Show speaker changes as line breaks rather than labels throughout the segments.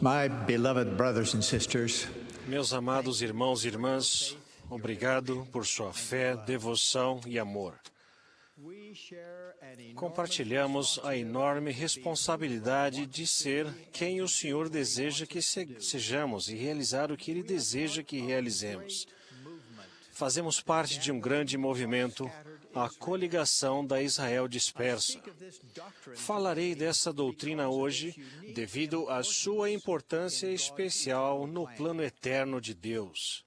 My beloved brothers and sisters,
Meus amados irmãos e irmãs, obrigado por sua fé, devoção e amor. Compartilhamos a enorme responsabilidade de ser quem o Senhor deseja que sejamos e realizar o que Ele deseja que realizemos. Fazemos parte de um grande movimento, a coligação da Israel dispersa. Falarei dessa doutrina hoje devido à sua importância especial no plano eterno de Deus.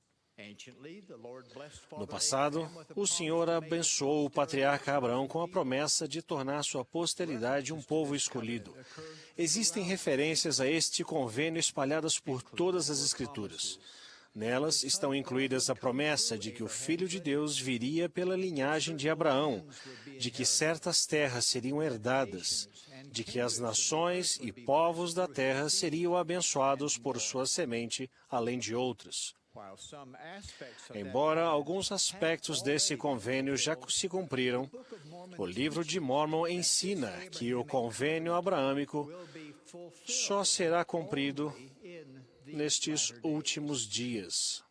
No passado, o Senhor abençoou o patriarca Abraão com a promessa de tornar sua posteridade um povo escolhido. Existem referências a este convênio espalhadas por todas as Escrituras. Nelas estão incluídas a promessa de que o Filho de Deus viria pela linhagem de Abraão, de que certas terras seriam herdadas, de que as nações e povos da terra seriam abençoados por sua semente, além de outras. Embora alguns aspectos desse convênio já se cumpriram, o livro de Mórmon ensina que o convênio abraâmico só será cumprido nestes últimos dias.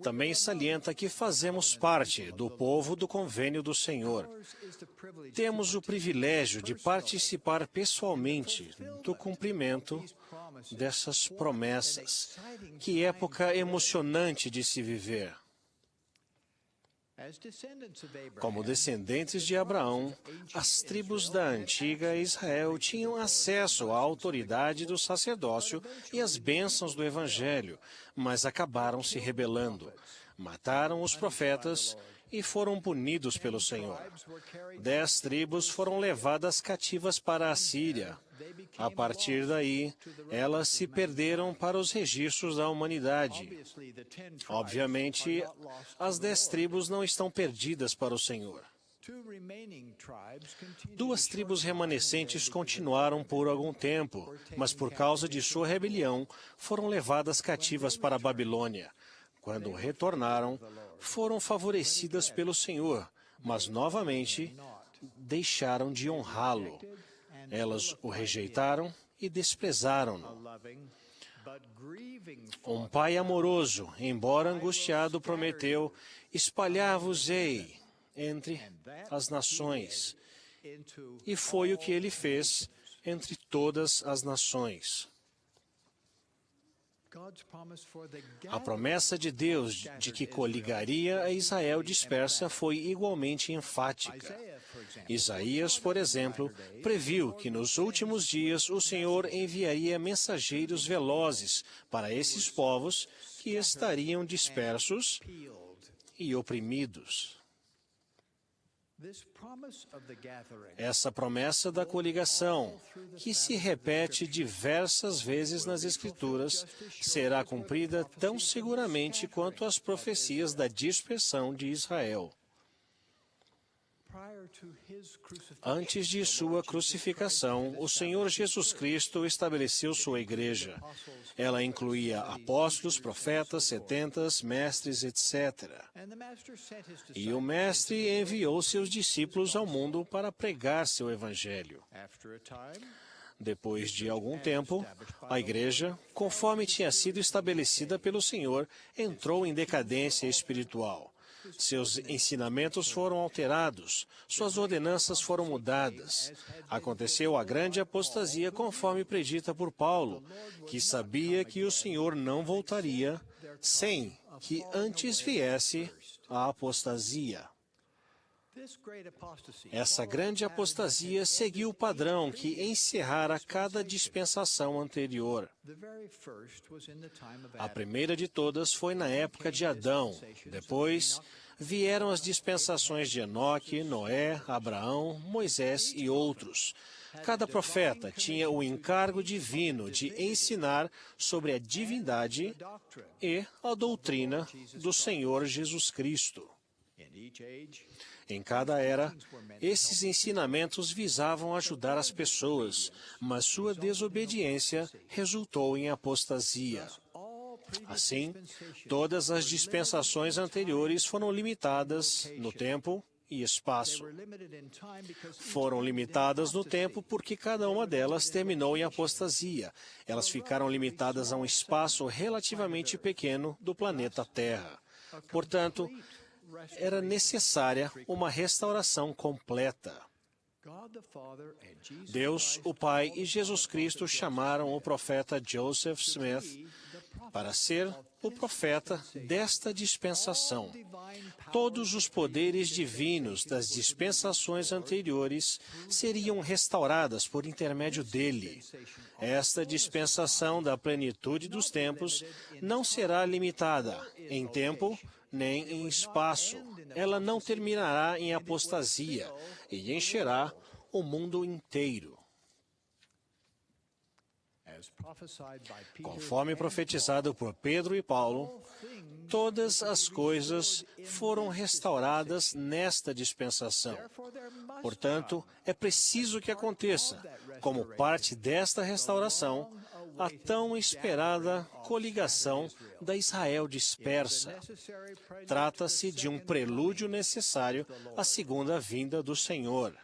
Também salienta que fazemos parte do povo do convênio do Senhor. Temos o privilégio de participar pessoalmente do cumprimento dessas promessas. Que época emocionante de se viver! Como descendentes de Abraão, as tribos da antiga Israel tinham acesso à autoridade do sacerdócio e às bênçãos do Evangelho, mas acabaram se rebelando. Mataram os profetas e foram punidos pelo Senhor. 10 tribos foram levadas cativas para a Síria. A partir daí, elas se perderam para os registros da humanidade. Obviamente, as 10 tribos não estão perdidas para o Senhor. 2 tribos remanescentes continuaram por algum tempo, mas por causa de sua rebelião, foram levadas cativas para a Babilônia. Quando retornaram, foram favorecidas pelo Senhor, mas novamente deixaram de honrá-lo. Elas o rejeitaram e desprezaram-no. Um pai amoroso, embora angustiado, prometeu: espalhar-vos-ei entre as nações. E foi o que ele fez entre todas as nações. A promessa de Deus de que coligaria a Israel dispersa foi igualmente enfática. Isaías, por exemplo, previu que nos últimos dias o Senhor enviaria mensageiros velozes para esses povos que estariam dispersos e oprimidos. Essa promessa da coligação, que se repete diversas vezes nas Escrituras, será cumprida tão seguramente quanto as profecias da dispersão de Israel. Antes de sua crucificação, o Senhor Jesus Cristo estabeleceu sua igreja. Ela incluía apóstolos, profetas, setentas, mestres, etc. E o Mestre enviou seus discípulos ao mundo para pregar seu evangelho. Depois de algum tempo, a igreja, conforme tinha sido estabelecida pelo Senhor, entrou em decadência espiritual. Seus ensinamentos foram alterados, suas ordenanças foram mudadas. Aconteceu a grande apostasia conforme predita por Paulo, que sabia que o Senhor não voltaria sem que antes viesse a apostasia. Essa grande apostasia seguiu o padrão que encerrara cada dispensação anterior. A primeira de todas foi na época de Adão. Depois vieram as dispensações de Enoque, Noé, Abraão, Moisés e outros. Cada profeta tinha o encargo divino de ensinar sobre a divindade e a doutrina do Senhor Jesus Cristo. Em cada era, esses ensinamentos visavam ajudar as pessoas, mas sua desobediência resultou em apostasia. Assim, todas as dispensações anteriores foram limitadas no tempo e espaço. Foram limitadas no tempo porque cada uma delas terminou em apostasia. Elas ficaram limitadas a um espaço relativamente pequeno do planeta Terra. Portanto, era necessária uma restauração completa. Deus, o Pai e Jesus Cristo chamaram o profeta Joseph Smith para ser o profeta desta dispensação. Todos os poderes divinos das dispensações anteriores seriam restauradas por intermédio dele. Esta dispensação da plenitude dos tempos não será limitada em tempo nem em espaço. Ela não terminará em apostasia e encherá o mundo inteiro. Conforme profetizado por Pedro e Paulo, todas as coisas foram restauradas nesta dispensação. Portanto, é preciso que aconteça, como parte desta restauração, a tão esperada coligação da Israel dispersa. Trata-se de um prelúdio necessário à segunda vinda do Senhor.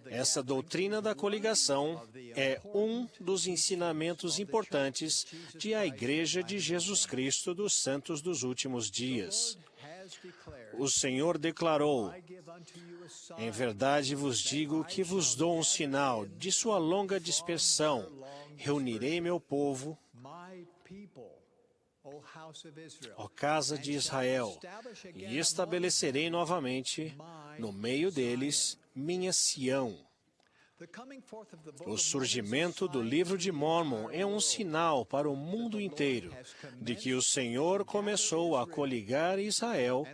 Essa doutrina da coligação é um dos ensinamentos importantes de a Igreja de Jesus Cristo dos Santos dos Últimos Dias. O Senhor declarou: em verdade vos digo que vos dou um sinal de sua longa dispersão. Reunirei meu povo, ó casa de Israel, e estabelecerei novamente no meio deles minha Sião. O surgimento do livro de Mórmon é um sinal para o mundo inteiro de que o Senhor começou a coligar Israel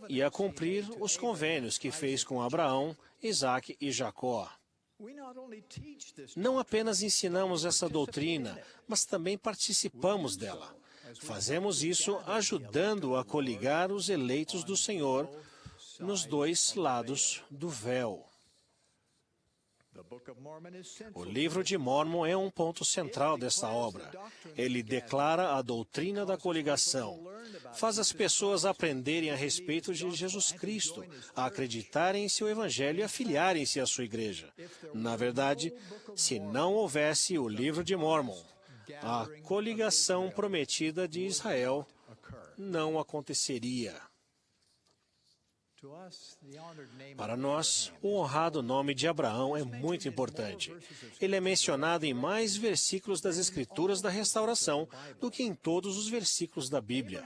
e a cumprir os convênios que fez com Abraão, Isaque e Jacó. Não apenas ensinamos essa doutrina, mas também participamos dela. Fazemos isso ajudando a coligar os eleitos do Senhor nos dois lados do véu. O livro de Mórmon é um ponto central desta obra. Ele declara a doutrina da coligação. Faz as pessoas aprenderem a respeito de Jesus Cristo, a acreditarem em seu Evangelho e afiliarem-se à sua igreja. Na verdade, se não houvesse o livro de Mórmon, a coligação prometida de Israel não aconteceria. Para nós, o honrado nome de Abraão é muito importante. Ele é mencionado em mais versículos das Escrituras da Restauração do que em todos os versículos da Bíblia.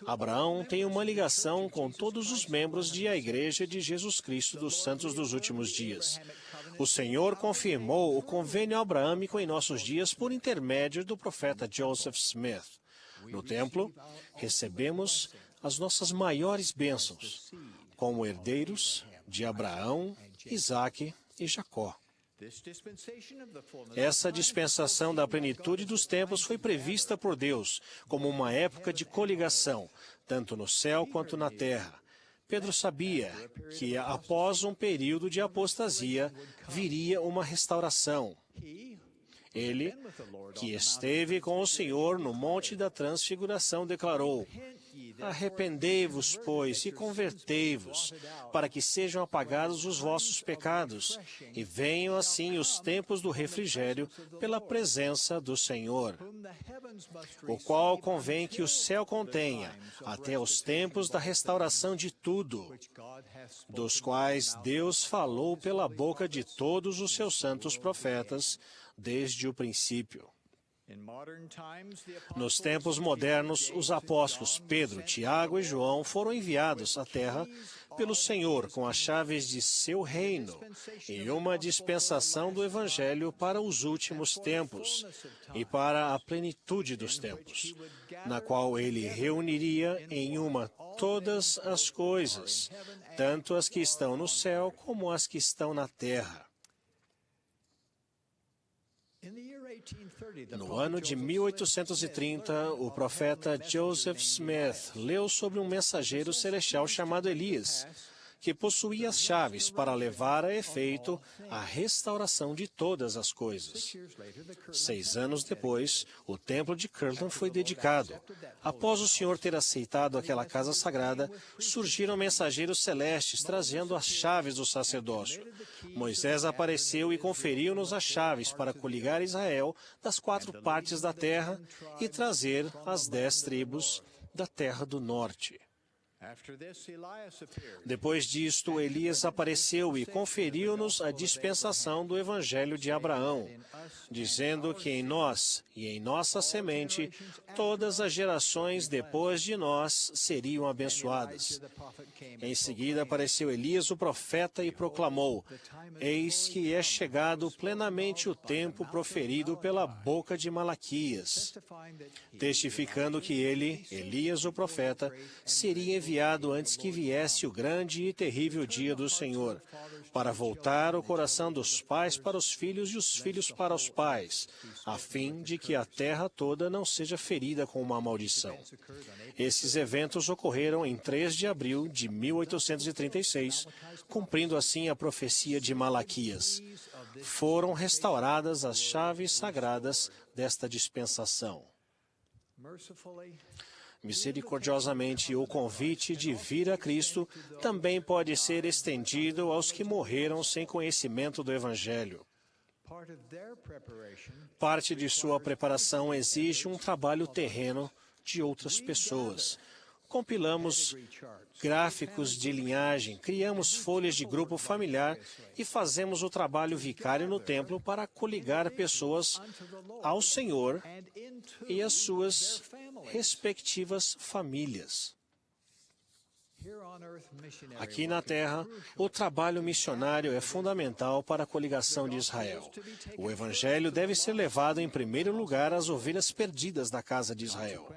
Abraão tem uma ligação com todos os membros de a Igreja de Jesus Cristo dos Santos dos Últimos Dias. O Senhor confirmou o convênio abraâmico em nossos dias por intermédio do profeta Joseph Smith. No templo, recebemos as nossas maiores bênçãos, como herdeiros de Abraão, Isaque e Jacó. Essa dispensação da plenitude dos tempos foi prevista por Deus como uma época de coligação, tanto no céu quanto na terra. Pedro sabia que, após um período de apostasia, viria uma restauração. Ele, que esteve com o Senhor no Monte da Transfiguração, declarou: arrependei-vos, pois, e convertei-vos, para que sejam apagados os vossos pecados, e venham assim os tempos do refrigério pela presença do Senhor, o qual convém que o céu contenha, até os tempos da restauração de tudo, dos quais Deus falou pela boca de todos os seus santos profetas, desde o princípio. Nos tempos modernos, os apóstolos Pedro, Tiago e João foram enviados à terra pelo Senhor com as chaves de seu reino e uma dispensação do Evangelho para os últimos tempos e para a plenitude dos tempos, na qual ele reuniria em uma todas as coisas, tanto as que estão no céu como as que estão na terra. No ano de 1830, o profeta Joseph Smith leu sobre um mensageiro celestial chamado Elias, que possuía as chaves para levar a efeito a restauração de todas as coisas. 6 anos depois, o templo de Kirtland foi dedicado. Após o Senhor ter aceitado aquela casa sagrada, surgiram mensageiros celestes trazendo as chaves do sacerdócio. Moisés apareceu e conferiu-nos as chaves para coligar Israel das 4 partes da terra e trazer as 10 tribos da terra do norte. Depois disto, Elias apareceu e conferiu-nos a dispensação do Evangelho de Abraão, dizendo que em nós e em nossa semente todas as gerações depois de nós seriam abençoadas. Em seguida apareceu Elias o profeta e proclamou: Eis que é chegado plenamente o tempo proferido pela boca de Malaquias, testificando que ele, Elias o profeta, seria enviado antes que viesse o grande e terrível dia do Senhor, para voltar o coração dos pais para os filhos e os filhos para os pais, a fim de que a terra toda não seja ferida com uma maldição. Esses eventos ocorreram em 3 de abril de 1836, cumprindo assim a profecia de Malaquias. Foram restauradas as chaves sagradas desta dispensação. Misericordiosamente, o convite de vir a Cristo também pode ser estendido aos que morreram sem conhecimento do Evangelho. Parte de sua preparação exige um trabalho terreno de outras pessoas. Compilamos gráficos de linhagem, criamos folhas de grupo familiar e fazemos o trabalho vicário no templo para coligar pessoas ao Senhor e às suas respectivas famílias. Aqui na Terra, o trabalho missionário é fundamental para a coligação de Israel. O Evangelho deve ser levado em primeiro lugar às ovelhas perdidas da casa de Israel.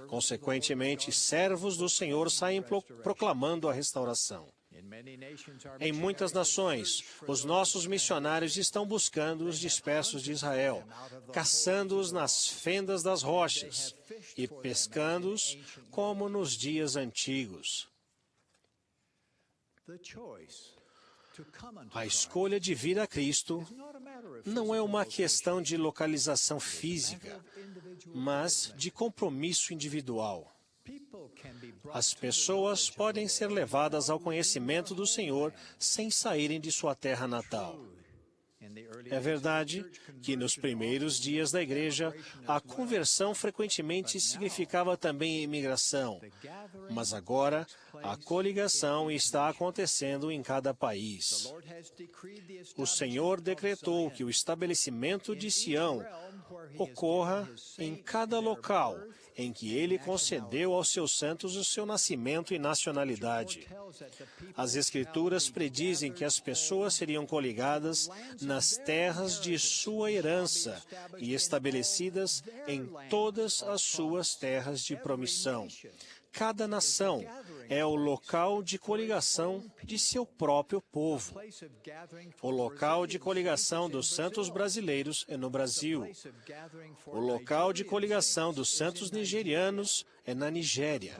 Consequentemente, servos do Senhor saem proclamando a restauração. Em muitas nações, os nossos missionários estão buscando os dispersos de Israel, caçando-os nas fendas das rochas e pescando-os como nos dias antigos. A escolha de vir a Cristo não é uma questão de localização física, mas de compromisso individual. As pessoas podem ser levadas ao conhecimento do Senhor sem saírem de sua terra natal. É verdade que nos primeiros dias da igreja, a conversão frequentemente significava também imigração, mas agora a coligação está acontecendo em cada país. O Senhor decretou que o estabelecimento de Sião ocorra em cada local em que Ele concedeu aos seus santos o seu nascimento e nacionalidade. As Escrituras predizem que as pessoas seriam coligadas nas terras de sua herança e estabelecidas em todas as suas terras de promissão. Cada nação é o local de coligação de seu próprio povo. O local de coligação dos santos brasileiros é no Brasil. O local de coligação dos santos nigerianos é na Nigéria.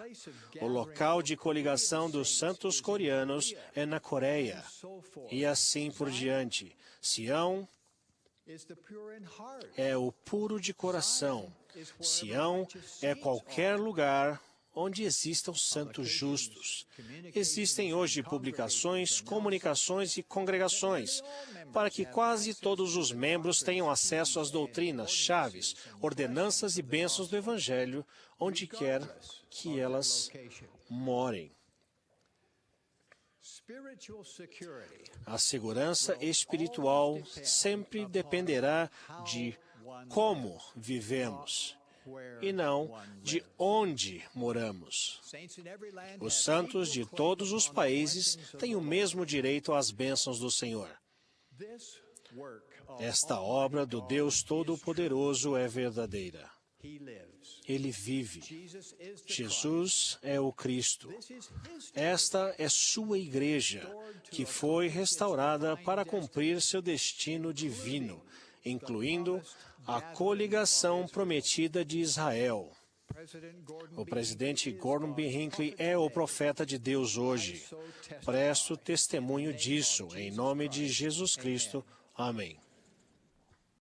O local de coligação dos santos coreanos é na Coreia. E assim por diante. Sião é o puro de coração. Sião é qualquer lugar onde existam santos justos. Existem hoje publicações, comunicações e congregações para que quase todos os membros tenham acesso às doutrinas, chaves, ordenanças e bênçãos do Evangelho, onde quer que elas morem. A segurança espiritual sempre dependerá de como vivemos e não de onde moramos. Os santos de todos os países têm o mesmo direito às bênçãos do Senhor. Esta obra do Deus Todo-Poderoso é verdadeira. Ele vive. Jesus é o Cristo. Esta é sua igreja, que foi restaurada para cumprir seu destino divino, incluindo a coligação prometida de Israel. O presidente Gordon B. Hinckley é o profeta de Deus hoje. Presto testemunho disso, em nome de Jesus Cristo. Amém.